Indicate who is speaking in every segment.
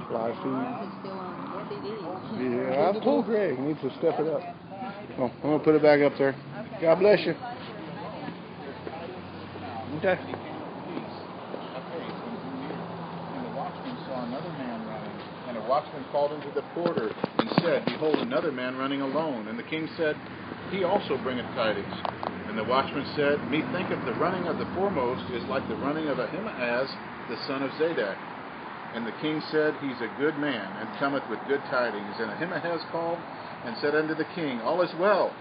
Speaker 1: Fly feed.
Speaker 2: It's still on CD.
Speaker 1: Yeah, I told Greg he needs to step it up. Oh, I'm going to put it back up there. God bless you. Okay.
Speaker 3: And the watchman saw another man running. And a watchman called into the porter and said, Behold, another man running alone. And the king said, He also bringeth tidings. And the watchman said, Methinketh the running of the foremost is like the running of Ahimaaz, the son of Zadok. And the king said, He's a good man, and cometh with good tidings. And Ahimaaz called, and said unto the king, All is well.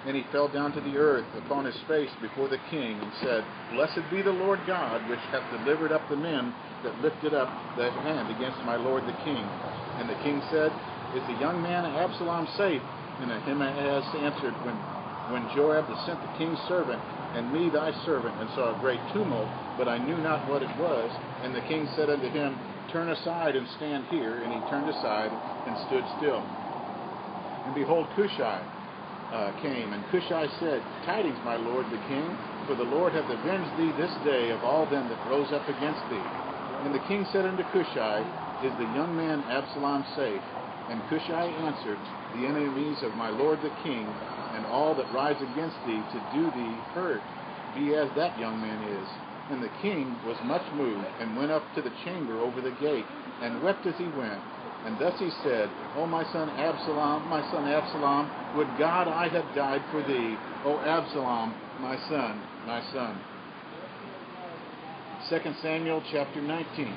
Speaker 3: And he fell down to the earth upon his face before the king, and said, Blessed be the Lord God, which hath delivered up the men that lifted up their hand against my lord the king. And the king said, Is the young man Absalom safe? And Ahimaaz answered, When Joab sent the king's servant, and me thy servant, and saw a great tumult, but I knew not what it was. And the king said unto him, Turn aside and stand here. And he turned aside and stood still. And behold, Cushai came, and Cushai said, Tidings, my lord the king, for the Lord hath avenged thee this day of all them that rose up against thee. And the king said unto Cushai, Is the young man Absalom safe? And Cushai answered, The enemies of my lord the king, and all that rise against thee to do thee hurt, be as that young man is. And the king was much moved, and went up to the chamber over the gate, and wept as he went. And thus he said, O my son Absalom, would God I had died for thee. O Absalom, my son, my son. 2 Samuel chapter 19.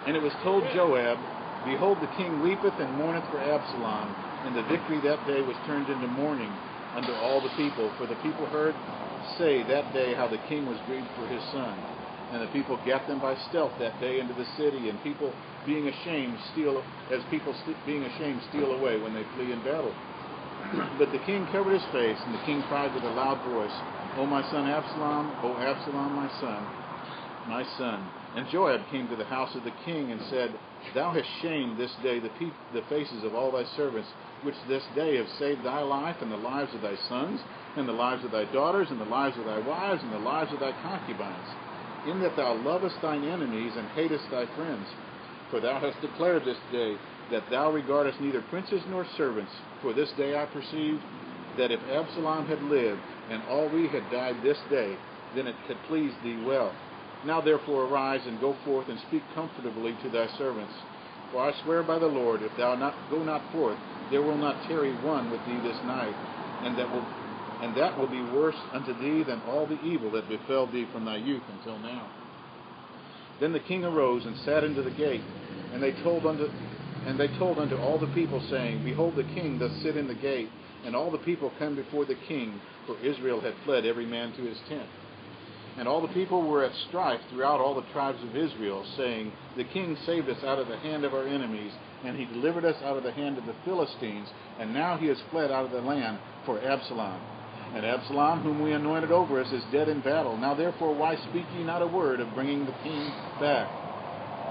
Speaker 3: And it was told Joab, Behold, the king weepeth and mourneth for Absalom. And the victory that day was turned into mourning unto all the people. For the people heard say that day how the king was grieved for his son. And the people gat them by stealth that day into the city, and people being ashamed steal away when they flee in battle. But the king covered his face, and the king cried with a loud voice, O my son Absalom, O Absalom, my son, my son. And Joab came to the house of the king and said, Thou hast shamed this day the faces of all thy servants, which this day have saved thy life, and the lives of thy sons, and the lives of thy daughters, and the lives of thy wives, and the lives of thy concubines, in that thou lovest thine enemies, and hatest thy friends. For thou hast declared this day that thou regardest neither princes nor servants. For this day I perceived that if Absalom had lived, and all we had died this day, then it had pleased thee well. Now therefore arise, and go forth, and speak comfortably to thy servants. For I swear by the Lord, if thou go not forth, there will not tarry one with thee this night, and that will be worse unto thee than all the evil that befell thee from thy youth until now. Then the king arose and sat into the gate, and they told unto all the people, saying, Behold, the king doth sit in the gate. And all the people come before the king, for Israel had fled every man to his tent. And all the people were at strife throughout all the tribes of Israel, saying, The king saved us out of the hand of our enemies, and he delivered us out of the hand of the Philistines, and now he has fled out of the land for Absalom. And Absalom, whom we anointed over us, is dead in battle. Now therefore why speak ye not a word of bringing the king back?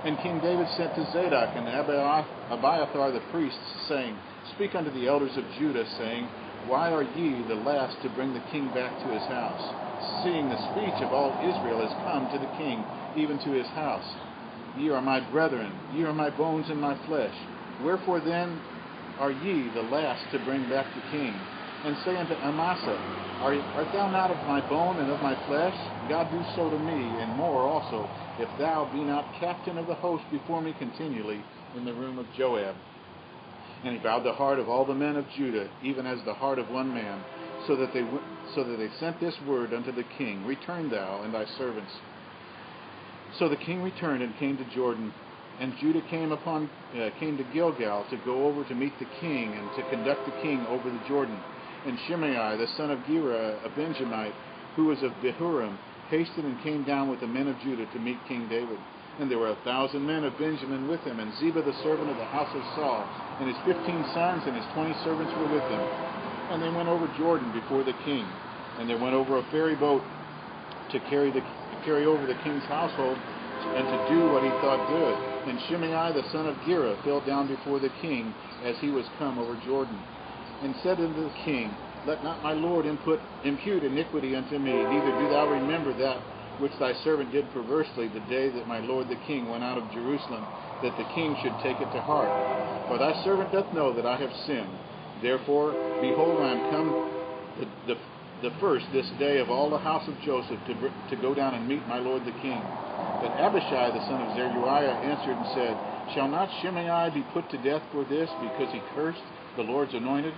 Speaker 3: And King David sent to Zadok and Abiathar the priests, saying, Speak unto the elders of Judah, saying, Why are ye the last to bring the king back to his house, seeing the speech of all Israel is come to the king, even to his house? Ye are my brethren, ye are my bones and my flesh. Wherefore then are ye the last to bring back the king? And say unto Amasa, Art thou not of my bone and of my flesh? God do so to me, and more also, if thou be not captain of the host before me continually in the room of Joab. And he bowed the heart of all the men of Judah, even as the heart of one man, so that they sent this word unto the king, Return thou and thy servants. So the king returned and came to Jordan, and Judah came to Gilgal to go over to meet the king and to conduct the king over the Jordan. And Shimei, the son of Gera, a Benjamite, who was of Behurim, hasted and came down with the men of Judah to meet King David. And there were 1,000 men of Benjamin with him, and Ziba the servant of the house of Saul, and his 15 sons and his 20 servants were with him. And they went over Jordan before the king, and there went over a ferry boat to carry over the king's household, and to do what he thought good. And Shimei the son of Gera fell down before the king as he was come over Jordan, and said unto the king, Let not my lord impute iniquity unto me, neither do thou remember that which thy servant did perversely the day that my lord the king went out of Jerusalem, that the king should take it to heart. For thy servant doth know that I have sinned. Therefore, behold, I am come the first this day of all the house of Joseph to go down and meet my lord the king. But Abishai the son of Zeruiah answered and said, Shall not Shimei be put to death for this, because he cursed the Lord's anointed?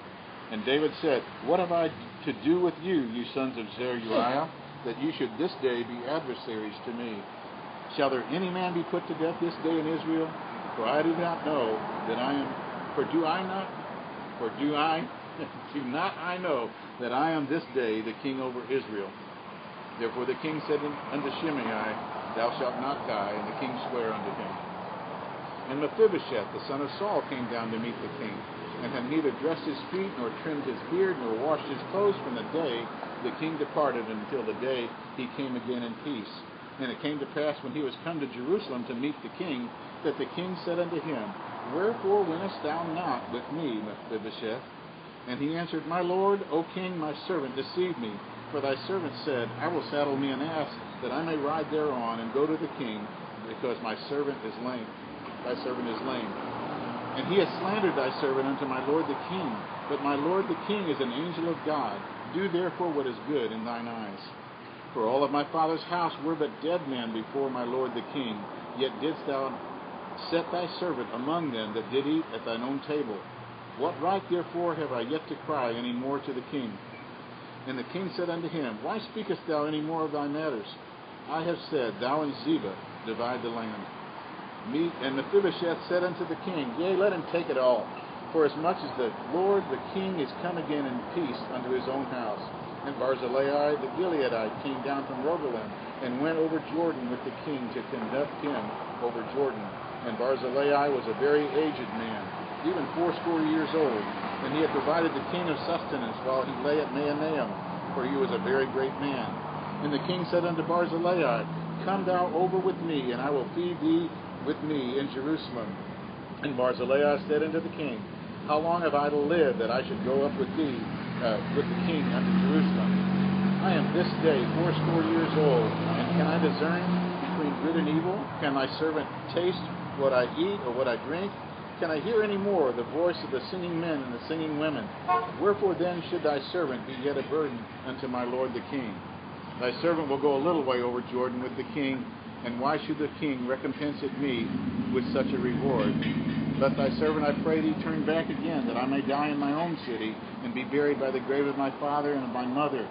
Speaker 3: And David said, What have I to do with you, you sons of Zeruiah, that you should this day be adversaries to me? Shall there any man be put to death this day in Israel? For I do not know that I am, do not I know that I am this day the king over Israel? Therefore the king said unto Shimei, Thou shalt not die. And the king sware unto him. And Mephibosheth, the son of Saul, came down to meet the king, and had neither dressed his feet, nor trimmed his beard, nor washed his clothes from the day the king departed until the day he came again in peace. And it came to pass, when he was come to Jerusalem to meet the king, that the king said unto him, Wherefore wentest thou not with me, Mephibosheth? And he answered, My lord, O king, my servant deceived me. For thy servant said, I will saddle me an ass, that I may ride thereon, and go to the king, because my servant is lame. Thy servant is lame. And he has slandered thy servant unto my lord the king. But my lord the king is an angel of God. Do therefore what is good in thine eyes. For all of my father's house were but dead men before my lord the king. Yet didst thou set thy servant among them that did eat at thine own table. What right therefore have I yet to cry any more to the king? And the king said unto him, Why speakest thou any more of thy matters? I have said, Thou and Ziba divide the land. And Mephibosheth said unto the king, Yea, let him take it all, for as much as the Lord the king is come again in peace unto his own house. And Barzillai the Gileadite came down from Rogelim, and went over Jordan with the king to conduct him over Jordan. And Barzillai was a very aged man, even 80 years old, and he had provided the king of sustenance while he lay at Mahanaim, for he was a very great man. And the king said unto Barzillai, Come thou over with me, and I will feed thee with me in Jerusalem. And Barzillai said unto the king, How long have I to live, that I should go up with thee, with the king unto Jerusalem? I am this day 80 years old, and can I discern between good and evil? Can thy servant taste what I eat or what I drink? Can I hear any more the voice of the singing men and the singing women? Wherefore then should thy servant be yet a burden unto my lord the king? Thy servant will go a little way over Jordan with the king, and why should the king recompense it me with such a reward? Let thy servant, I pray thee, turn back again, that I may die in my own city, and be buried by the grave of my father and of my mother,